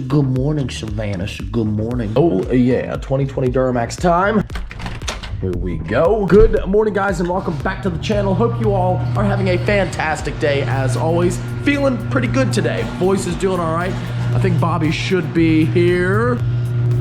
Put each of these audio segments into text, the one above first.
Good morning, Savannah. Good morning. Oh, yeah, 2020 Duramax time. Here we go. Good morning, guys, and welcome back to the channel. Hope you all are having a fantastic day, as always. Feeling pretty good today. Voice is doing all right. I think Bobby should be here.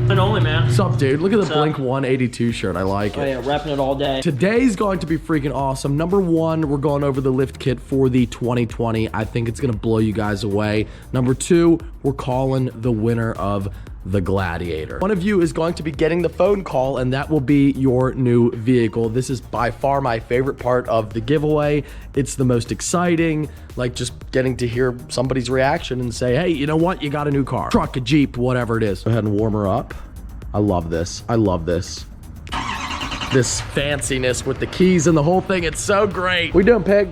And only, man. What's up, dude? Look at the Blink 182 shirt. I like it. Oh, yeah, repping it all day. Today's going to be freaking awesome. Number one, we're going over the lift kit for the 2020. I think it's going to blow you guys away. Number two, we're calling the winner of the Gladiator. One of you is going to be getting the phone call, and that will be your new vehicle. This is by far my favorite part of the giveaway. It's the most exciting, like just getting to hear somebody's reaction and say, hey, you know what? You got a new car. Truck, a Jeep, whatever it is. Go ahead and warm her up. I love this. I love this. This fanciness with the keys and the whole thing. It's so great. We doing, Pig?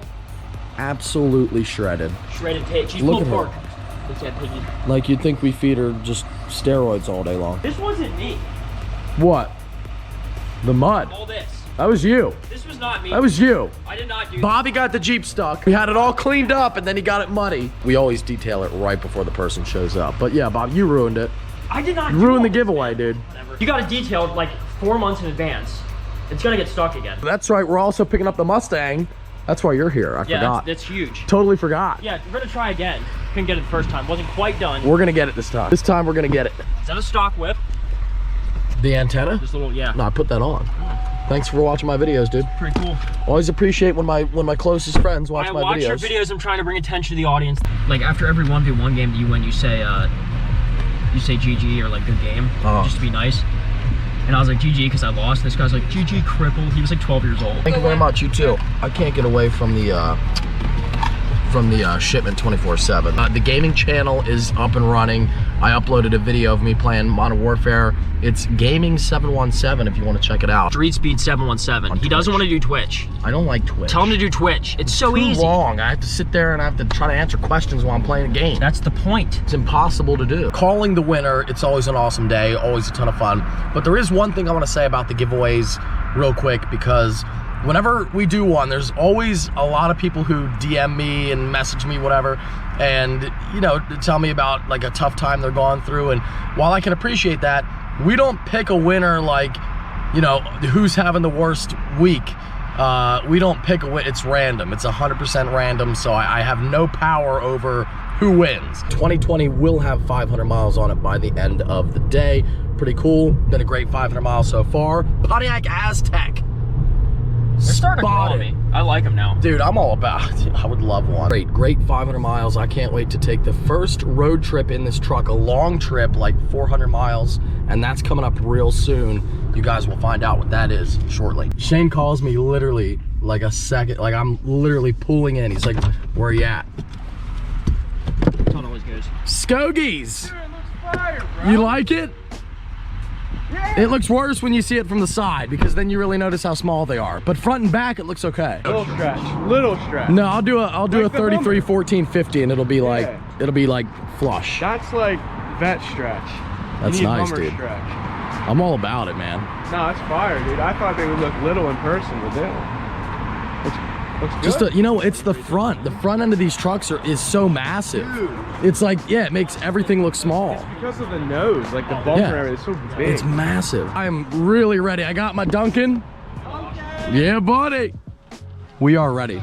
Absolutely shredded. Shredded tape. She's Look pulled at pork. her. Look at Piggy. Like you'd think we feed her just steroids all day long. This wasn't me. What? The mud. All this. That was you. This was not me. That was you. I did not do Bobby got the Jeep stuck. We had it all cleaned up and then he got it muddy. We always detail it right before the person shows up. But yeah, Bob, you ruined it. I did not You ruined the giveaway, dude. Whatever. You got it detailed like 4 months in advance. It's gonna get stuck again. That's right. We're also picking up the Mustang. That's why you're here. I forgot. That's huge. Totally forgot. Yeah, we're gonna try again. Couldn't get it the first time. Wasn't quite done. We're gonna get it this time. This time we're gonna get it. Is that a stock whip? The antenna? This little, yeah. No, I put that on. Thanks for watching my videos, dude. Pretty cool. Always appreciate when my closest friends watch my videos. When I watch your videos, I'm trying to bring attention to the audience. Like after every 1v1 game that you win, you say GG or like good game, just to be nice. And I was like, GG, because I lost. This guy's like, GG, crippled. He was like 12 years old. Thank you very much, you too. I can't get away from the shipment 24/7. The gaming channel is up and running. I uploaded a video of me playing Modern Warfare. It's Gaming 717 if you want to check it out. Street Speed 717. He doesn't want to do Twitch. I don't like Twitch. Tell him to do Twitch. It's so too easy. long. I have to sit there and I have to try to answer questions while I'm playing a game. That's the point. It's impossible to do. Calling the winner, it's always an awesome day, always a ton of fun. But there is one thing I want to say about the giveaways real quick, because whenever we do one, there's always a lot of people who DM me and message me, whatever, and, you know, tell me about like a tough time they're going through. And while I can appreciate that, we don't pick a winner like, you know, who's having the worst week. We don't pick a win. It's random. It's 100% random. So I have no power over who wins. 2020 will have 500 miles on it by the end of the day. Pretty cool. Been a great 500 miles so far. Pontiac Aztec. They're starting to grow on me. I like them now. Dude, I'm all about it. I would love one. Great 500 miles. I can't wait to take the first road trip in this truck, a long trip, like 400 miles, and that's coming up real soon. You guys will find out what that is shortly. Shane calls me literally like a second, like I'm literally pulling in. He's like, where are you at? That's how it always goes. Skogies! Dude, it looks fire, bro. You like it? Yeah. It looks worse when you see it from the side, because then you really notice how small they are. But front and back, it looks okay. Little stretch. Little stretch. No, I'll do a Like the 33, 14, 50, and it'll be like, Yeah. it'll be like flush. That's like vet stretch. That's You need nice, Hummer dude. Stretch. I'm all about it, man. No, it's fire, dude. I thought they would look little in person, but they don't. Looks good. Just you know, it's the front. The front end of these trucks is so massive. Dude. It's like, yeah, it makes everything look small. It's because of the nose, like the bumper and everything. It's so big. It's massive. I am really ready. I got my Duncan. Yeah, buddy. We are ready.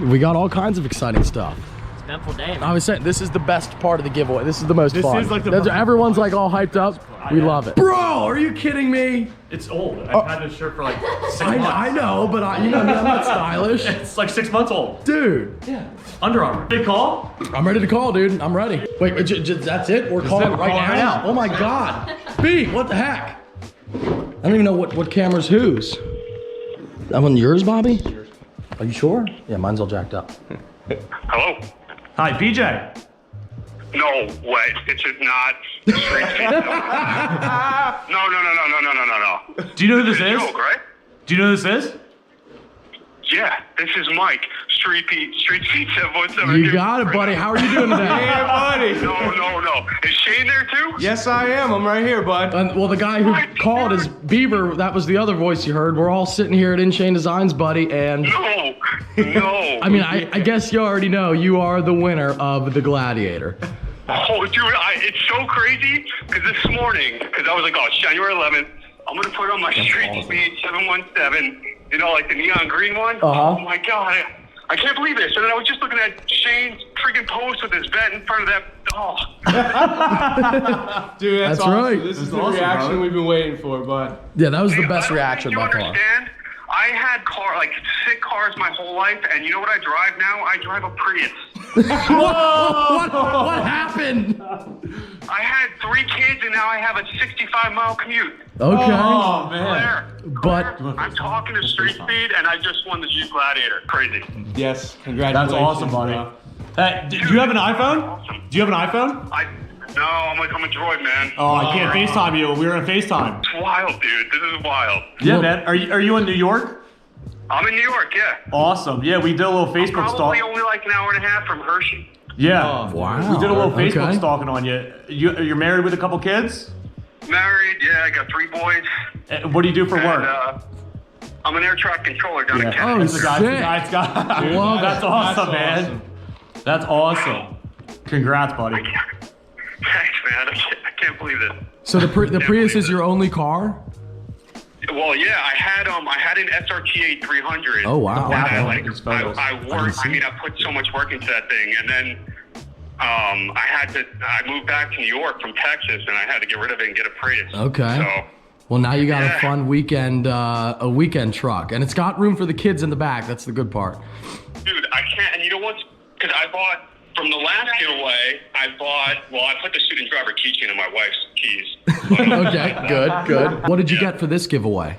We got all kinds of exciting stuff. It's an eventful day, man. I was saying, this is the best part of the giveaway. This is the most fun. is like the Everyone's like all hyped up. We love it. Bro, are you kidding me? It's old. I've had this shirt for like 6 months. I know, but you know me, I'm not stylish. It's like 6 months old. Dude. Yeah. Under Armour. Big call? I'm ready to call, dude. I'm ready. Wait, that's it? We're calling it? right Calling now? Oh my God. B, what the heck? I don't even know what camera's whose. That one yours, Bobby? Are you sure? Yeah, mine's all jacked up. Hello? Hi, BJ. No way. It's not Street Feet. No. Do you know who this It's a is? joke, right? Do you know who this is? Yeah, this is Mike. Street Feet 717. You got it, buddy. How are you doing today? Yeah, buddy. No. Is Shane there too? Yes, I am. I'm right here, bud. Well, the guy who called is Bieber. That was the other voice you heard. We're all sitting here at InShane Designs, buddy, and No. I mean, I guess you already know you are the winner of the Gladiator. Oh, dude, it's so crazy because this morning, because I was like, oh, it's January 11th. I'm going to put on my Street Speed 717, you know, like the neon green one. Oh, my God. I can't believe this. And then I was just looking at Shane's freaking post with his vet in front of that. Oh. Dude, that's awesome. Right. This is the reaction we've been waiting for, bud. Yeah, that was the best reaction by far. Understand? I had sick cars my whole life, and you know what I drive now? I drive a Prius. What happened? I had 3 kids, and now I have a 65-mile commute. Okay. Oh, man. But I'm talking to Street Speed, and I just won the Jeep Gladiator. Crazy. Yes, congratulations. That's awesome, buddy. Hey, do you have an iPhone? Awesome. Do you have an iPhone? No, I'm a droid, man. Oh, I can't FaceTime you. We were on FaceTime. It's wild, dude. This is wild. Yeah, man. Are you in New York? I'm in New York, yeah. Awesome. Yeah, we did a little Facebook Probably stalk. only like an hour and a half from Hershey. Yeah. Oh, wow. We did a little Facebook Okay. stalking on you. You're married with a couple kids? Married, yeah. I got 3 boys. What do you do for work? And, I'm an air traffic controller down in Yeah. Canada. Oh, That's the shit. guy's guy. Dude, That's awesome, that's man. awesome. That's awesome. Congrats, buddy. Thanks, man. I can't believe this. so the Prius is your only car? Well, yeah, I had an SRT 300. Oh, wow. And I put so much work into that thing, and then I moved back to New York from Texas, and I had to get rid of it and get a Prius. Okay. So, Well, now you got Yeah. a fun weekend, a weekend truck, and it's got room for the kids in the back. That's the good part. dude, I can't. And you know what? Because I bought from the last giveaway. I put the student driver keychain in my wife's keys. Okay, good. What did you get for this giveaway?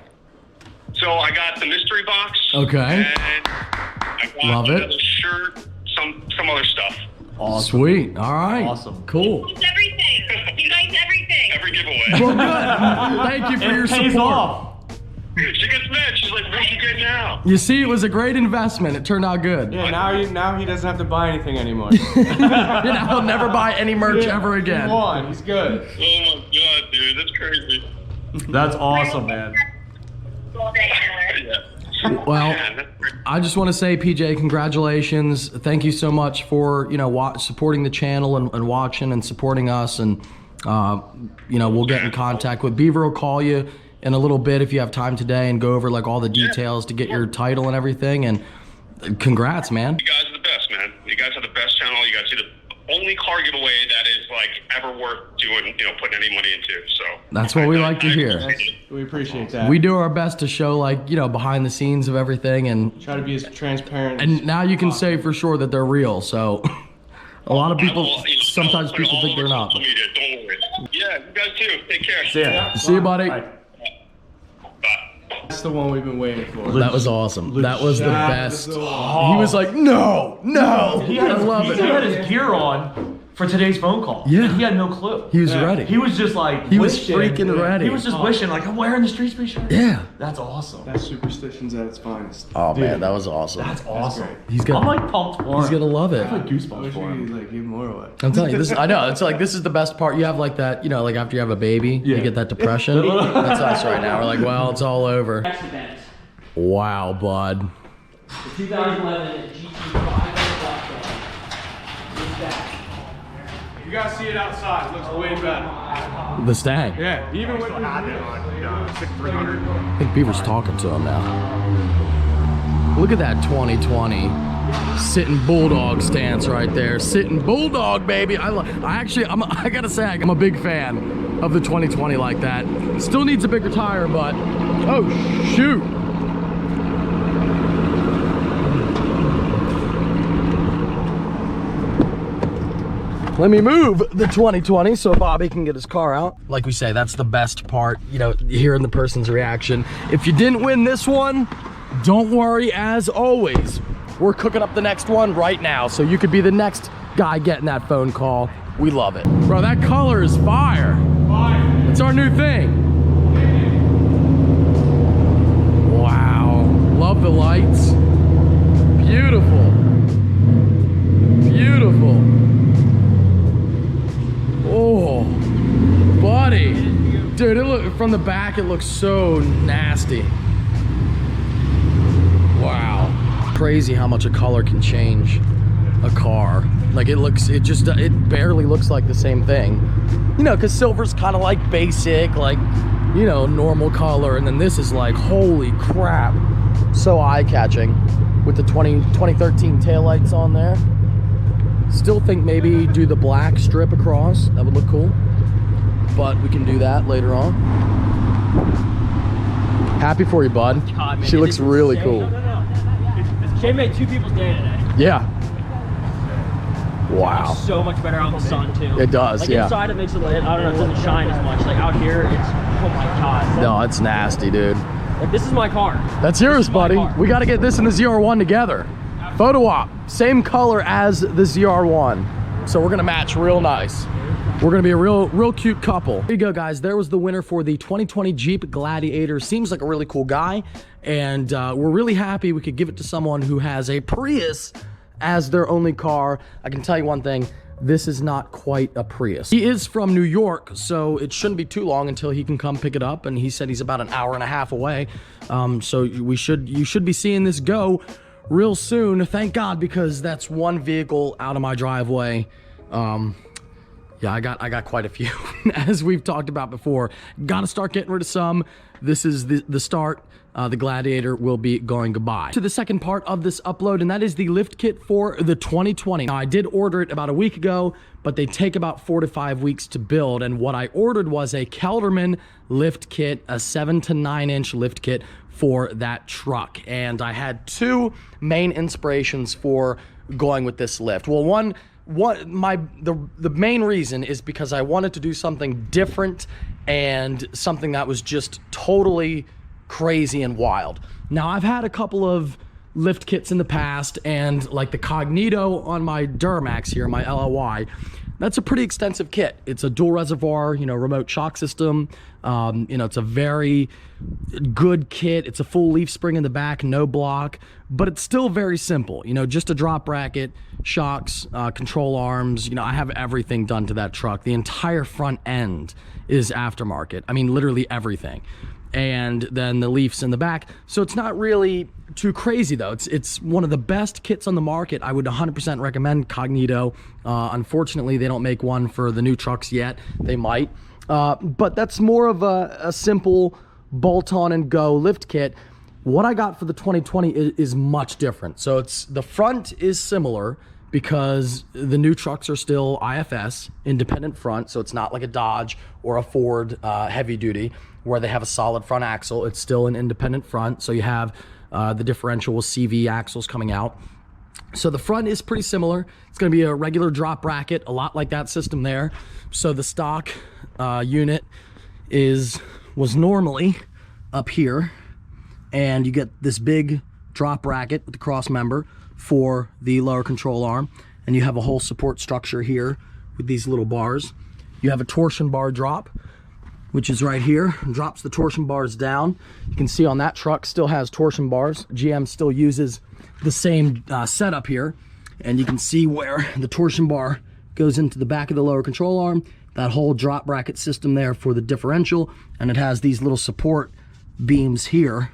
So I got the mystery box. Okay. And I got Love it. another shirt, some other stuff. Awesome. Sweet. All right. Awesome. Cool. It's everything. You guys, everything. Every giveaway. Well, good. Thank you for your It pays support. off. She gets mad. She's like, "What you get now?" You see, it was a great investment. It turned out good. Yeah, now he doesn't have to buy anything anymore. I'll never buy any merch ever He again. won. He's good. Oh my god, dude, that's crazy. That's awesome, man. All day. Yeah. Well, Man, that's great. I just want to say, PJ, congratulations. Thank you so much for, supporting the channel and watching and supporting us. And, we'll get in contact with Beaver. Will call you in a little bit if you have time today and go over like all the details to get your title and everything. And congrats, man. You guys are the best, man. You guys are the best channel. You guys are the only car giveaway that is like ever worth doing, putting any money into. So That's what we like to hear. We appreciate that. We do our best to show behind the scenes of everything, and try to be as transparent. now you can say for sure that they're real. So a lot of people, sometimes people think they're not. Social media, don't worry. Yeah, you guys too. Take care. See ya. See you, buddy. Bye. Bye. That's the one we've been waiting for. That was awesome. That was the best. He He was like, no. I love He it. had his gear on for today's phone call. Yeah. And he had no clue. He was ready. He was just like, He was wishing. freaking ready. He was just wishing, like, I'm wearing the Street Speed shirt. Yeah. That's awesome. That's superstitions at its finest. Oh man, that was awesome. That's awesome. He's I'm gonna, like pumped for he's him. gonna love it. I have I goosebumps wish for we him. could give more away. I'm telling you, this. I know. It's like this is the best part. You have like that, like after you have a baby, you Yeah. get that depression. That's us right now. We're like, well, it's all over. Accident. Wow, bud. The 2011 GT5 You guys see it outside. It looks way better. The Stang. Yeah, even with I think Beaver's talking to him now. Look at that 2020 sitting bulldog stance right there. Sitting bulldog, baby. I gotta say, I'm a big fan of the 2020 like that. Still needs a bigger tire, but oh shoot. Let me move the 2020 so Bobby can get his car out. Like we say, that's the best part, hearing the person's reaction. If you didn't win this one, don't worry, as always. We're cooking up the next one right now, so you could be the next guy getting that phone call. We love it. Bro, that color is fire. It's our new thing. Wow, love the lights. Beautiful. Beautiful. Oh, buddy. Dude, from the back, it looks so nasty. Wow. Crazy how much a color can change a car. Like it barely looks like the same thing. You know, because silver's kind of like basic, like, you know, normal color. And then this is like, holy crap. So eye-catching with the 2013 taillights on there. Still think maybe do the black strip across. That would look cool. But we can do that later on. Happy for you, bud. God, man, she looks really insane. cool. No. She made 2 people's day today. Yeah. Wow. It's so much better out in the sun too. It does, like yeah. Inside it makes it, I don't know, it doesn't shine as much. Like out here, it's, oh my God. No, it's nasty, dude. Like this is my car. That's yours, buddy. car. We got to get this and the ZR1 together. Photo op, same color as the ZR1. So we're gonna match real nice. We're gonna be a real cute couple. There you go, guys. There was the winner for the 2020 Jeep Gladiator. Seems like a really cool guy. And we're really happy we could give it to someone who has a Prius as their only car. I can tell you one thing, this is not quite a Prius. He is from New York, so it shouldn't be too long until he can come pick it up, and he said he's about an hour and a half away. So you should be seeing this go real soon. Thank God, because that's one vehicle out of my driveway. Yeah, I got quite a few, as we've talked about before. Gotta start getting rid of some. This is the start. The Gladiator will be going goodbye. To the second part of this upload, and that is the lift kit for the 2020. Now, I did order it about a week ago, but they take about 4 to 5 weeks to build. And what I ordered was a Kelderman lift kit, a 7 to 9 inch lift kit for that truck. And I had 2 main inspirations for going with this lift. Well, the main reason is because I wanted to do something different and something that was just totally crazy and wild. Now, I've had a couple of lift kits in the past, and like the Cognito on my Duramax here, my LLY, that's a pretty extensive kit. It's a dual reservoir, you know, remote shock system. You know, it's a very good kit. It's a full leaf spring in the back, no block, but it's still very simple. You know, just a drop bracket, shocks, control arms. You know, I have everything done to that truck. The entire front end is aftermarket. I mean, literally everything. And then the leafs in the back. So it's not really too crazy though. It's one of the best kits on the market. I would 100% recommend Cognito. Unfortunately, they don't make one for the new trucks yet. They might. But that's more of a simple bolt-on and go lift kit. What I got for the 2020 is much different. So the front is similar because the new trucks are still IFS, independent front. So it's not like a Dodge or a Ford heavy duty where they have a solid front axle. It's still an independent front. So you have the differential with CV axles coming out. So the front is pretty similar. It's going to be a regular drop bracket, a lot like that system there. So the stock unit was normally up here, and you get this big drop bracket with the cross member for the lower control arm, and you have a whole support structure here with these little bars. You have a torsion bar drop, which is right here, and drops the torsion bars down. You can see on that truck still has torsion bars. GM still uses the same setup here, and you can see where the torsion bar goes into the back of the lower control arm, that whole drop bracket system there for the differential, and it has these little support beams here,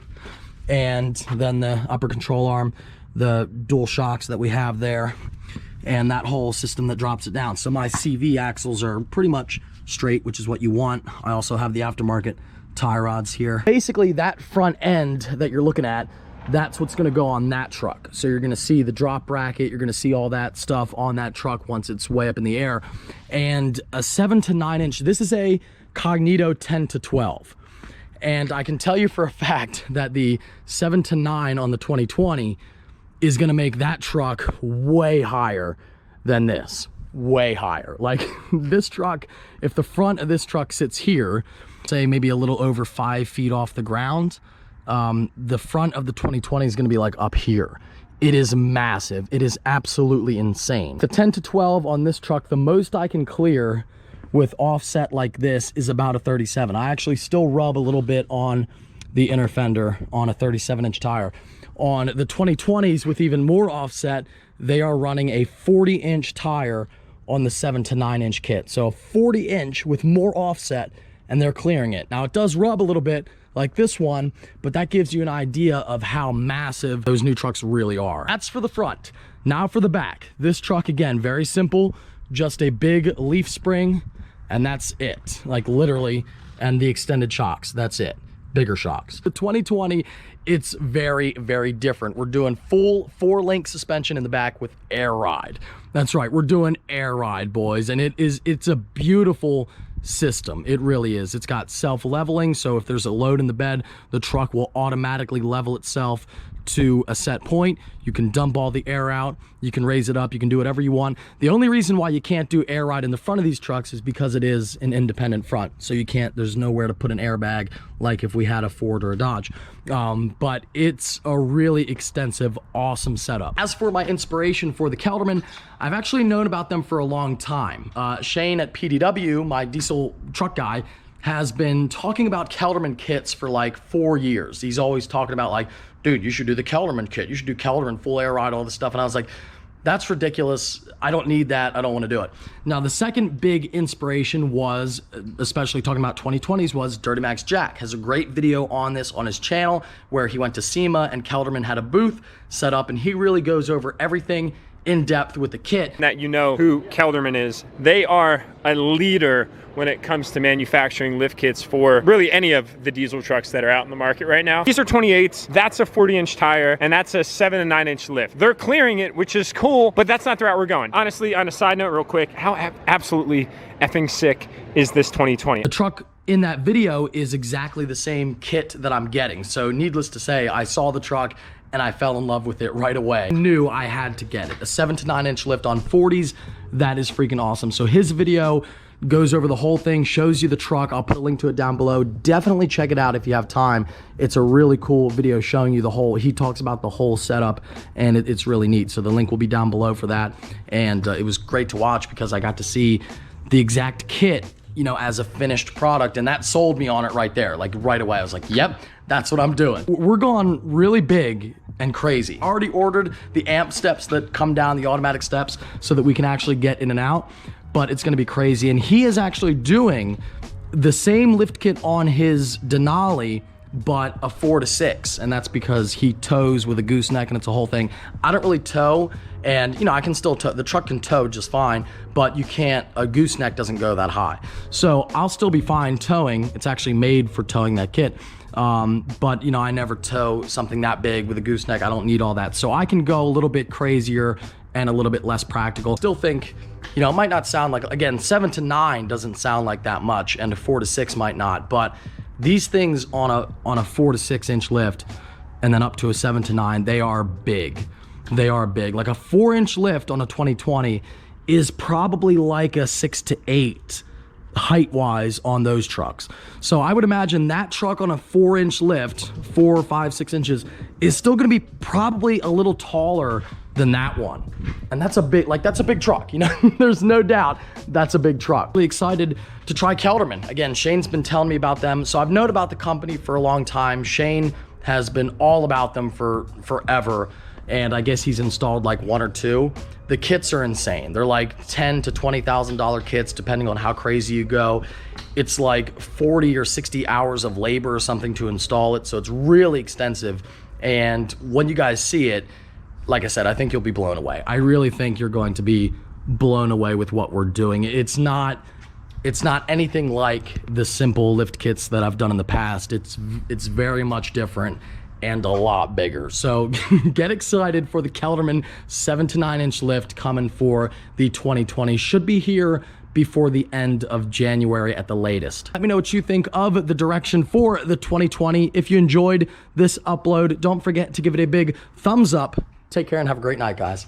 and then the upper control arm, the dual shocks that we have there, and that whole system that drops it down. So my CV axles are pretty much straight, which is what you want. I also have the aftermarket tie rods here. Basically, that front end that you're looking at, that's what's gonna go on that truck. So you're gonna see the drop bracket, you're gonna see all that stuff on that truck once it's way up in the air. And a 7 to 9 inch, this is a Cognito 10 to 12. And I can tell you for a fact that the 7 to 9 on the 2020 is gonna make that truck way higher than this, way higher. Like this truck, if the front of this truck sits here, say maybe a little over 5 feet off the ground, the front of the 2020 is gonna be like up here. It is massive. It is absolutely insane. The 10 to 12 on this truck, the most I can clear with offset like this is about a 37. I actually still rub a little bit on the inner fender on a 37-inch tire. On the 2020s with even more offset, they are running a 40-inch tire on the 7 to 9 inch kit. So a 40-inch with more offset, and they're clearing it. Now it does rub a little bit like this one, but that gives you an idea of how massive those new trucks really are. That's for the front. Now for the back. This truck, again, very simple, just a big leaf spring, and that's it. Like literally, and the extended shocks, that's it. Bigger shocks. The 2020, it's very, very different. We're doing full 4-link suspension in the back with air ride. That's right, we're doing air ride, boys, and it's a beautiful system. It really is. It's got self-leveling, so if there's a load in the bed, the truck will automatically level itself to a set point. You can dump all the air out, you can raise it up, you can do whatever you want. The only reason why you can't do air ride in the front of these trucks is because it is an independent front, so you can't, there's nowhere to put an airbag like if we had a Ford or a Dodge. But it's a really extensive, awesome setup. As for my inspiration for the Kelderman, I've actually known about them for a long time. Shane at PDW, my diesel truck guy, has been talking about Kelderman kits for like 4 years. He's always talking about like, dude, you should do the Kelderman kit. You should do Kelderman full air ride, all this stuff. And I was like, that's ridiculous. I don't need that. I don't want to do it. Now, the second big inspiration was, especially talking about 2020s, was Duramax Jack. Has a great video on this on his channel where he went to SEMA and Kelderman had a booth set up, and he really goes over everything in depth with the kit. That you know who Kelderman is. They are a leader when it comes to manufacturing lift kits for really any of the diesel trucks that are out in the market right now. These are 28s, that's a 40-inch tire, and that's a 7 and 9-inch lift. They're clearing it, which is cool, but that's not the route we're going. Honestly, on a side note real quick, how absolutely effing sick is this 2020? The truck in that video is exactly the same kit that I'm getting. So needless to say, I saw the truck and I fell in love with it right away. I knew I had to get it. A 7 to 9-inch lift on 40s, that is freaking awesome. So his video goes over the whole thing, shows you the truck. I'll put a link to it down below. Definitely check it out if you have time. It's a really cool video showing you the whole, he talks about the whole setup, and it's really neat. So the link will be down below for that. And it was great to watch because I got to see the exact kit, you know, as a finished product, and that sold me on it right there. Like right away, I was like, yep, that's what I'm doing. We're going really big and crazy. Already ordered the amp steps that come down, the automatic steps, so that we can actually get in and out, but it's gonna be crazy. And he is actually doing the same lift kit on his Denali, but a 4 to 6, and that's because he tows with a gooseneck and it's a whole thing. I don't really tow, and you know, I can still tow, the truck can tow just fine, but you can't, a gooseneck doesn't go that high. So I'll still be fine towing. It's actually made for towing that kit. But you know, I never tow something that big with a gooseneck. I don't need all that. So I can go a little bit crazier and a little bit less practical. Still think, you know, it might not sound like, again, 7 to 9 doesn't sound like that much, and a 4 to 6 might not, but these things on a 4 to 6 inch lift and then up to a 7 to 9, they are big. They are big. Like a 4-inch lift on a 2020 is probably like a 6 to 8 height-wise on those trucks. So I would imagine that truck on a 4-inch lift, 4, 5, 6 inches, is still gonna be probably a little taller than that one. And that's a big, like that's a big truck, you know? There's no doubt that's a big truck. Really excited to try Kelderman. Again, Shane's been telling me about them. So I've known about the company for a long time. Shane has been all about them for forever. And I guess he's installed like 1 or 2. The kits are insane. They're like $10,000 to $20,000 kits, depending on how crazy you go. It's like 40 or 60 hours of labor or something to install it. So it's really extensive. And when you guys see it, like I said, I think you'll be blown away. I really think you're going to be blown away with what we're doing. It's not anything like the simple lift kits that I've done in the past. It's very much different and a lot bigger. So get excited for the Kelderman 7 to 9 inch lift coming for the 2020. Should be here before the end of January at the latest. Let me know what you think of the direction for the 2020. If you enjoyed this upload, don't forget to give it a big thumbs up. Take care and have a great night, guys.